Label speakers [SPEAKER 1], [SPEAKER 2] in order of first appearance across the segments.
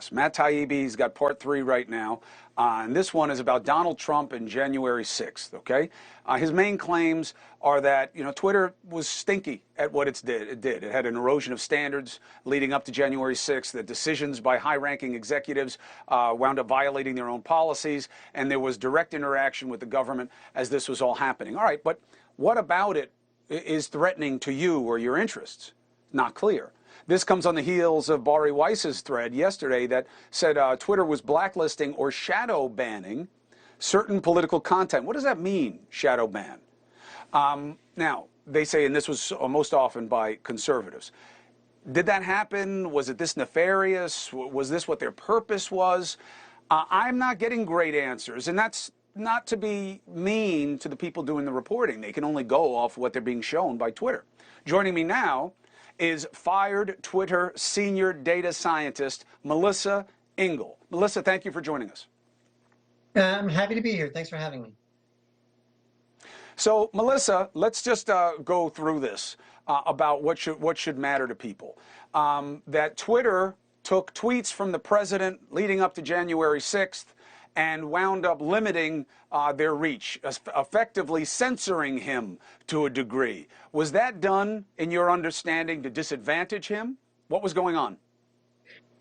[SPEAKER 1] this. Matt Taibbi's got part 3 right now, and this one is about Donald Trump and January 6th, okay? His main claims are that, Twitter was stinky at what it did. It had an erosion of standards leading up to January 6th, that decisions by high-ranking executives wound up violating their own policies, and there was direct interaction with the government as this was all happening. All right, but what about it is threatening to you or your interests? Not clear. This comes on the heels of Bari Weiss's thread yesterday that said Twitter was blacklisting or shadow banning certain political content. What does that mean, shadow ban? Now, they say, and this was most often by conservatives. Did that happen? Was it this nefarious? Was this what their purpose was? I'm not getting great answers, and that's not to be mean to the people doing the reporting. They can only go off what they're being shown by Twitter. Joining me now is fired Twitter senior data scientist Melissa Ingle. Melissa, thank you for joining us.
[SPEAKER 2] I'm happy to be here. Thanks for having me.
[SPEAKER 1] So, Melissa, let's just go through this about what should matter to people. That Twitter took tweets from the president leading up to January 6th and wound up limiting their reach, effectively censoring him to a degree. Was that done, in your understanding, to disadvantage him? What was going on?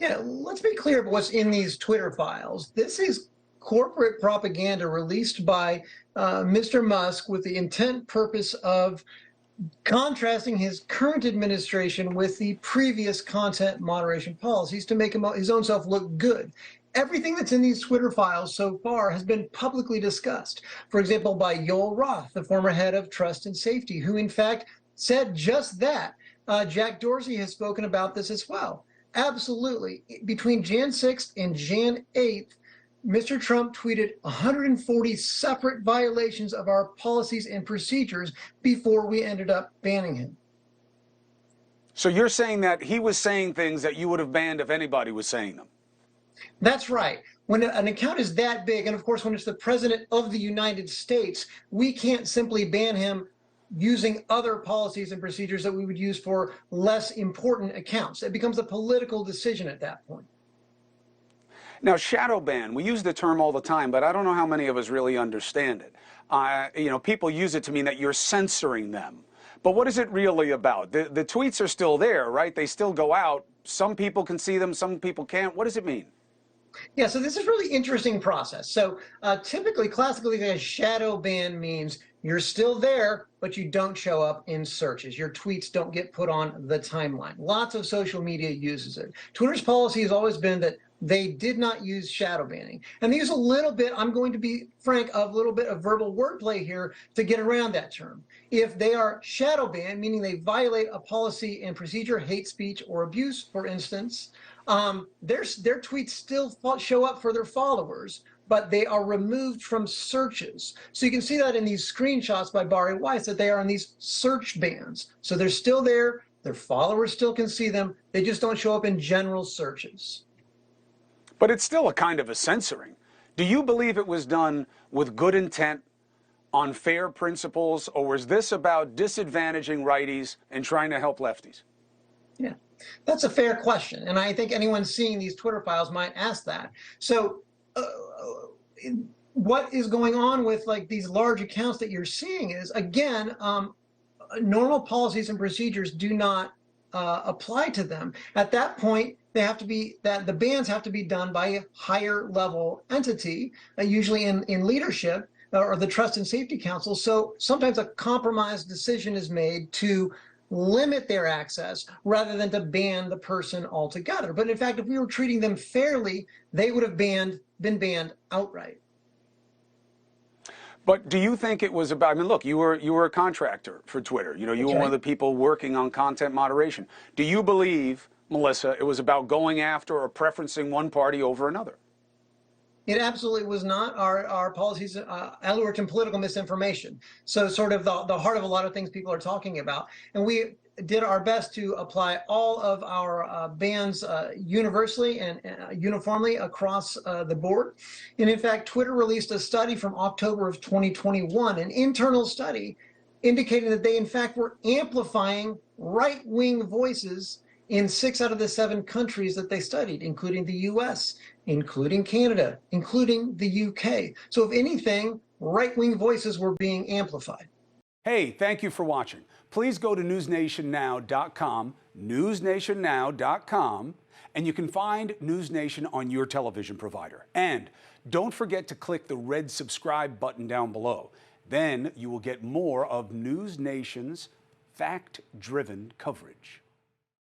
[SPEAKER 2] Yeah, let's be clear about what's in these Twitter files. This is corporate propaganda released by Mr. Musk with the intent purpose of contrasting his current administration with the previous content moderation policies to make his own self look good. Everything that's in these Twitter files so far has been publicly discussed. For example, by Yoel Roth, the former head of Trust and Safety, who in fact said just that. Jack Dorsey has spoken about this as well. Absolutely. Between Jan 6th and Jan 8th, Mr. Trump tweeted 140 separate violations of our policies and procedures before we ended up banning him.
[SPEAKER 1] So you're saying that he was saying things that you would have banned if anybody was saying them?
[SPEAKER 2] That's right. When an account is that big, and of course when it's the president of the United States, we can't simply ban him using other policies and procedures that we would use for less important accounts. It becomes a political decision at that point.
[SPEAKER 1] Now, shadow ban, we use the term all the time, but I don't know how many of us really understand it. People use it to mean that you're censoring them. But what is it really about? The tweets are still there, right? They still go out. Some people can see them, some people can't. What does it mean?
[SPEAKER 2] Yeah, so this is a really interesting process. So typically, classically, a shadow ban means you're still there, but you don't show up in searches. Your tweets don't get put on the timeline. Lots of social media uses it. Twitter's policy has always been that they did not use shadow banning. And they use a little bit, I'm going to be frank, a little bit of verbal wordplay here to get around that term. If they are shadow banned, meaning they violate a policy and procedure, hate speech or abuse, for instance, their tweets still show up for their followers, but they are removed from searches. So you can see that in these screenshots by Bari Weiss, that they are on these search bans. So they're still there, their followers still can see them, they just don't show up in general searches.
[SPEAKER 1] But it's still a kind of a censoring. Do you believe it was done with good intent, on fair principles, or was this about disadvantaging righties and trying to help lefties?
[SPEAKER 2] Yeah, that's a fair question. And I think anyone seeing these Twitter files might ask that. So what is going on with these large accounts that you're seeing is, again, normal policies and procedures do not apply to them. At that point, they have to be the bans have to be done by a higher level entity, usually in leadership or the Trust and Safety Council. So sometimes a compromised decision is made to limit their access rather than to ban the person altogether. But in fact, if we were treating them fairly, they would have been banned outright.
[SPEAKER 1] But do you think it was about, I mean, look, you were a contractor for Twitter. You were one of the people working on content moderation. Do you believe, Melissa, it was about going after or preferencing one party over another?
[SPEAKER 2] It absolutely was not. Our policies worked in political misinformation. So sort of the heart of a lot of things people are talking about. And we did our best to apply all of our bans universally and uniformly across the board. And in fact, Twitter released a study from October of 2021, an internal study indicating that they in fact were amplifying right-wing voices in 6 out of the 7 countries that they studied, including the US, including Canada, including the UK. So if anything, right-wing voices were being amplified.
[SPEAKER 1] Hey, thank you for watching. Please go to newsnationnow.com, newsnationnow.com, and you can find NewsNation on your television provider. And don't forget to click the red subscribe button down below. Then you will get more of NewsNation's fact-driven coverage.